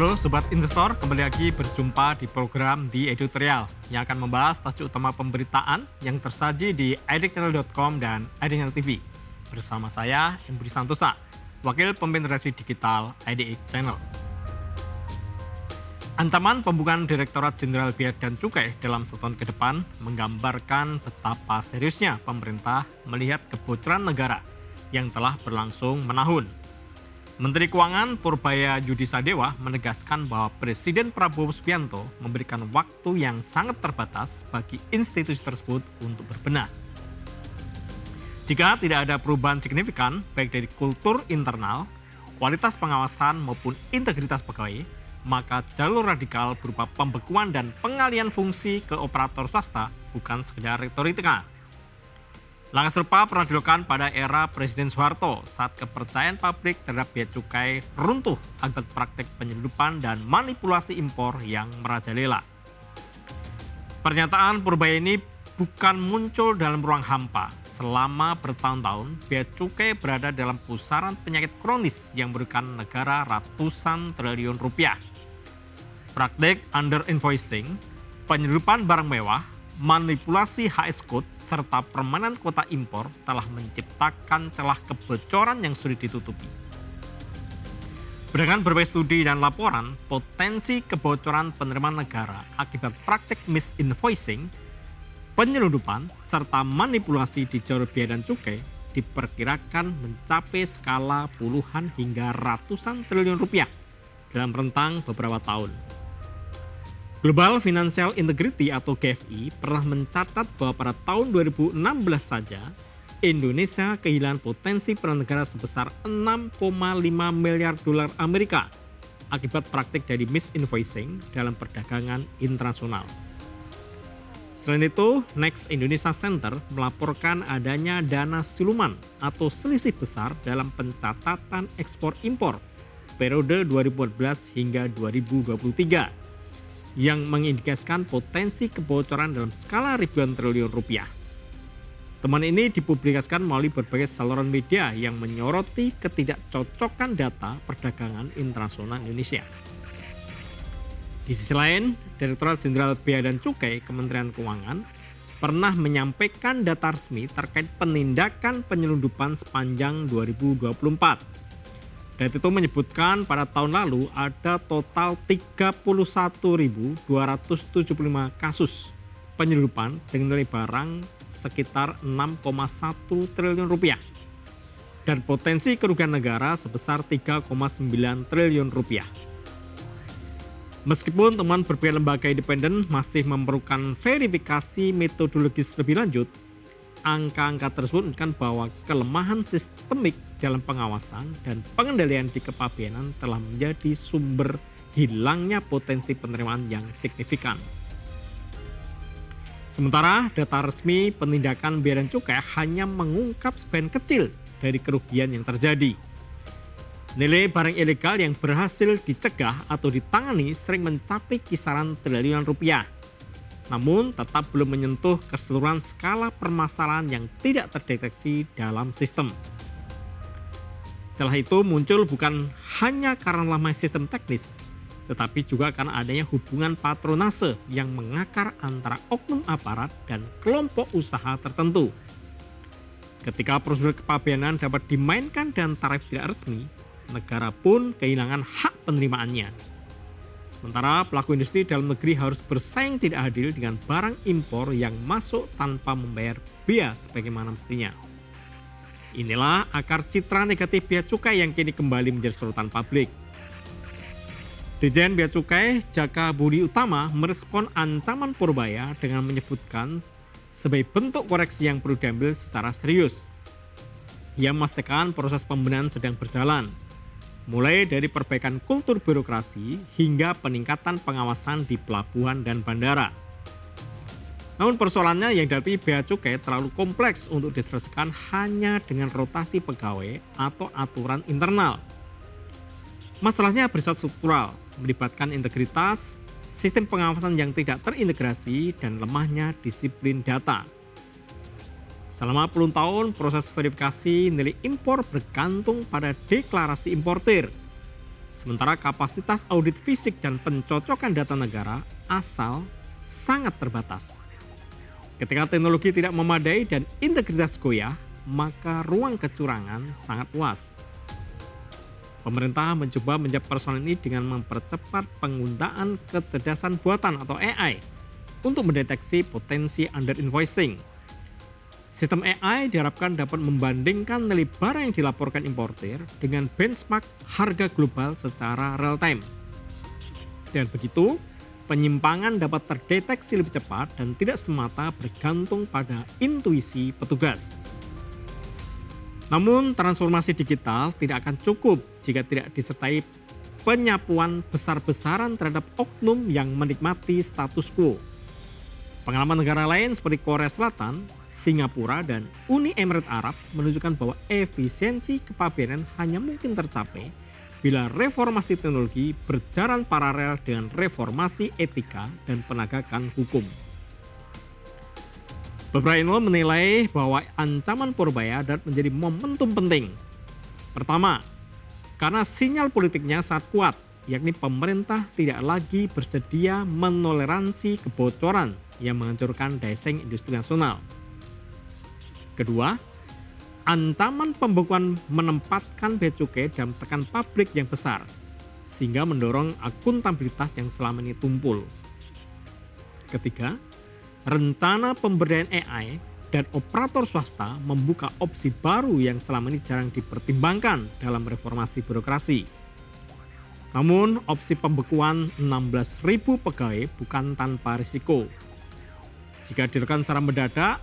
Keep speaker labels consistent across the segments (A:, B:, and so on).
A: Halo Sobat Investor, kembali lagi berjumpa di program The Editorial yang akan membahas tajuk utama pemberitaan yang tersaji di idchannel.com dan idchannel TV. Bersama saya, Embudi Santosa, Wakil Pemimpin Redaksi Digital IDX Channel. Ancaman pembukaan Direktorat Jenderal Bea dan Cukai dalam setahun ke depan menggambarkan betapa seriusnya pemerintah melihat kebocoran negara yang telah berlangsung menahun. Menteri Keuangan Purbaya Yudi Sadewa menegaskan bahwa Presiden Prabowo Subianto memberikan waktu yang sangat terbatas bagi institusi tersebut untuk berbenah. Jika tidak ada perubahan signifikan baik dari kultur internal, kualitas pengawasan maupun integritas pegawai, maka jalur radikal berupa pembekuan dan pengalihan fungsi ke operator swasta bukan sekedar retorika. Langkah serupa pernah dilakukan pada era Presiden Soeharto saat kepercayaan publik terhadap bea cukai runtuh akibat praktik penyelundupan dan manipulasi impor yang merajalela. Pernyataan Purbaya ini bukan muncul dalam ruang hampa. Selama bertahun-tahun, bea cukai berada dalam pusaran penyakit kronis yang merugikan negara ratusan triliun rupiah. Praktik under invoicing, penyelundupan barang mewah, manipulasi HS code, serta permainan kuota impor telah menciptakan celah kebocoran yang sulit ditutupi. Berdasarkan berbagai studi dan laporan, potensi kebocoran penerimaan negara akibat praktik misinvoicing, penyelundupan, serta manipulasi di jalur bea dan cukai diperkirakan mencapai skala puluhan hingga ratusan triliun rupiah dalam rentang beberapa tahun. Global Financial Integrity atau GFI pernah mencatat bahwa pada tahun 2016 saja, Indonesia kehilangan potensi peran negara sebesar 6,5 miliar dolar Amerika akibat praktik dari misinvoicing dalam perdagangan internasional. Selain itu, Next Indonesia Center melaporkan adanya dana siluman atau selisih besar dalam pencatatan ekspor-impor periode 2014 hingga 2023. Yang mengindikasikan potensi kebocoran dalam skala ribuan triliun rupiah. Temuan ini dipublikasikan melalui berbagai saluran media yang menyoroti ketidakcocokan data perdagangan internasional Indonesia. Di sisi lain, Direktorat Jenderal Bea dan Cukai Kementerian Keuangan pernah menyampaikan data resmi terkait penindakan penyelundupan sepanjang 2024. Data itu menyebutkan pada tahun lalu ada total 31.275 kasus penyelundupan dengan nilai barang sekitar 6,1 triliun rupiah dan potensi kerugian negara sebesar 3,9 triliun rupiah. Meskipun temuan berbagai lembaga independen masih memerlukan verifikasi metodologis lebih lanjut, angka-angka tersebut menunjukkan bahwa kelemahan sistemik dalam pengawasan dan pengendalian di kepabeanan telah menjadi sumber hilangnya potensi penerimaan yang signifikan. Sementara data resmi penindakan bea dan cukai hanya mengungkap sebagian kecil dari kerugian yang terjadi. Nilai barang ilegal yang berhasil dicegah atau ditangani sering mencapai kisaran triliunan rupiah. Namun tetap belum menyentuh keseluruhan skala permasalahan yang tidak terdeteksi dalam sistem. Celah itu muncul bukan hanya karena lemahnya sistem teknis, tetapi juga karena adanya hubungan patronase yang mengakar antara oknum aparat dan kelompok usaha tertentu. Ketika prosedur kepabeanan dapat dimainkan dan tarif tidak resmi, negara pun kehilangan hak penerimaannya. Sementara pelaku industri dalam negeri harus bersaing tidak adil dengan barang impor yang masuk tanpa membayar bea sebagaimana mestinya. Inilah akar citra negatif bea cukai yang kini kembali menjadi sorotan publik. Dirjen Bea Cukai Jaka Budi Utama merespon ancaman Purbaya dengan menyebutkan sebagai bentuk koreksi yang perlu diambil secara serius. Ia memastikan proses pembenahan sedang berjalan, mulai dari perbaikan kultur birokrasi hingga peningkatan pengawasan di pelabuhan dan bandara. Namun persoalannya yang dihadapi bea cukai terlalu kompleks untuk diselesaikan hanya dengan rotasi pegawai atau aturan internal. Masalahnya bersifat struktural, melibatkan integritas, sistem pengawasan yang tidak terintegrasi, dan lemahnya disiplin data. Selama puluhan tahun, proses verifikasi nilai impor bergantung pada deklarasi importir. Sementara kapasitas audit fisik dan pencocokan data negara asal sangat terbatas. Ketika teknologi tidak memadai dan integritas goyah, maka ruang kecurangan sangat luas. Pemerintah mencoba menjawab persoalan ini dengan mempercepat penggunaan kecerdasan buatan atau AI untuk mendeteksi potensi under invoicing. Sistem AI diharapkan dapat membandingkan nilai barang yang dilaporkan importir dengan benchmark harga global secara real time. Dan begitu, penyimpangan dapat terdeteksi lebih cepat dan tidak semata bergantung pada intuisi petugas. Namun, transformasi digital tidak akan cukup jika tidak disertai penyapuan besar-besaran terhadap oknum yang menikmati status quo. Pengalaman negara lain seperti Korea Selatan, Singapura, dan Uni Emirat Arab menunjukkan bahwa efisiensi kepabeanan hanya mungkin tercapai bila reformasi teknologi berjalan paralel dengan reformasi etika dan penegakan hukum. Beberapa ilmuwan menilai bahwa ancaman purbaya dapat menjadi momentum penting. Pertama, karena sinyal politiknya sangat kuat, yakni pemerintah tidak lagi bersedia menoleransi kebocoran yang menghancurkan desain industri nasional. Kedua, ancaman pembekuan menempatkan bea cukai dalam tekan publik yang besar, sehingga mendorong akuntabilitas yang selama ini tumpul. Ketiga, rencana pemberdayaan AI dan operator swasta membuka opsi baru yang selama ini jarang dipertimbangkan dalam reformasi birokrasi. Namun, opsi pembekuan 16.000 pegawai bukan tanpa risiko. Jika dilakukan secara mendadak,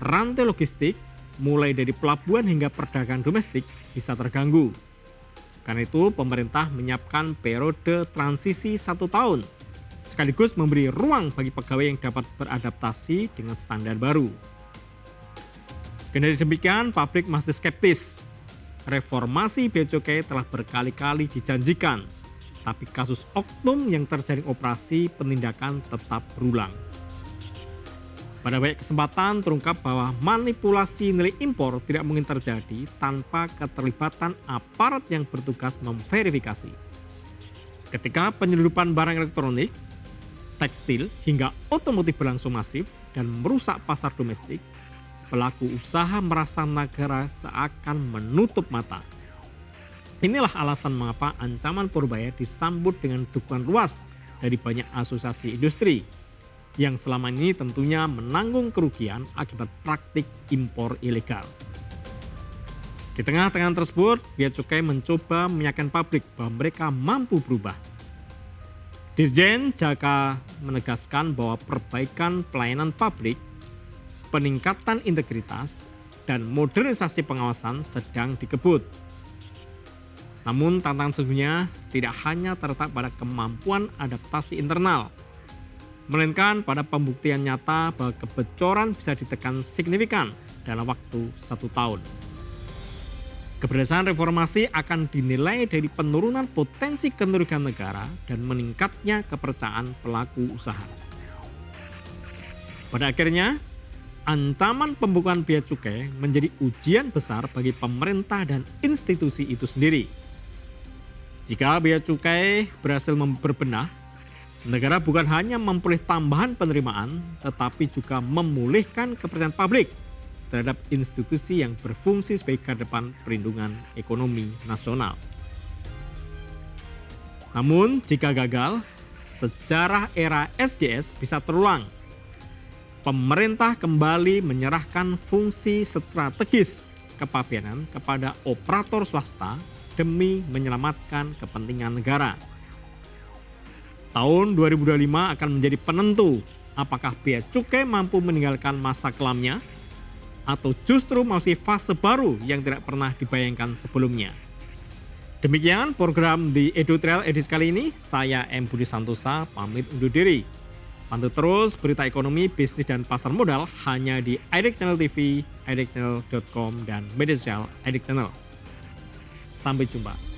A: rantai logistik mulai dari pelabuhan hingga perdagangan domestik bisa terganggu. Karena itu pemerintah menyiapkan periode transisi 1 tahun, sekaligus memberi ruang bagi pegawai yang dapat beradaptasi dengan standar baru. Kendati demikian, pabrik masih skeptis. Reformasi bea cukai telah berkali-kali dijanjikan, tapi kasus oknum yang terjaring operasi penindakan tetap berulang. Pada banyak kesempatan terungkap bahwa manipulasi nilai impor tidak mungkin terjadi tanpa keterlibatan aparat yang bertugas memverifikasi. Ketika penyelundupan barang elektronik, tekstil, hingga otomotif berlangsung masif dan merusak pasar domestik, pelaku usaha merasa negara seakan menutup mata. Inilah alasan mengapa ancaman purbaya disambut dengan dukungan luas dari banyak asosiasi industri, yang selama ini tentunya menanggung kerugian akibat praktik impor ilegal. Di tengah tekanan tersebut, bea cukai mencoba meyakinkan pabrik bahwa mereka mampu berubah. Dirjen Jaka menegaskan bahwa perbaikan pelayanan publik, peningkatan integritas, dan modernisasi pengawasan sedang dikebut. Namun tantangan sesungguhnya tidak hanya terletak pada kemampuan adaptasi internal, melainkan pada pembuktian nyata bahwa kebocoran bisa ditekan signifikan dalam waktu 1 tahun. Keberhasilan reformasi akan dinilai dari penurunan potensi kerugian negara dan meningkatnya kepercayaan pelaku usaha. Pada akhirnya, ancaman pembukaan bea cukai menjadi ujian besar bagi pemerintah dan institusi itu sendiri. Jika bea cukai berhasil berbenah, negara bukan hanya memperoleh tambahan penerimaan, tetapi juga memulihkan kepercayaan publik terhadap institusi yang berfungsi sebagai garda depan perlindungan ekonomi nasional. Namun, jika gagal, sejarah era SDS bisa terulang. Pemerintah kembali menyerahkan fungsi strategis kepabeanan kepada operator swasta demi menyelamatkan kepentingan negara. Tahun 2025 akan menjadi penentu apakah bea cukai mampu meninggalkan masa kelamnya atau justru masih fase baru yang tidak pernah dibayangkan sebelumnya. Demikian program di Edutrial edisi kali ini. Saya M. Budi Santosa pamit undur diri. Pantau terus berita ekonomi, bisnis, dan pasar modal hanya di IDIQ Channel TV, idicchannel.com, dan media sosial IDIQ Channel. Sampai jumpa.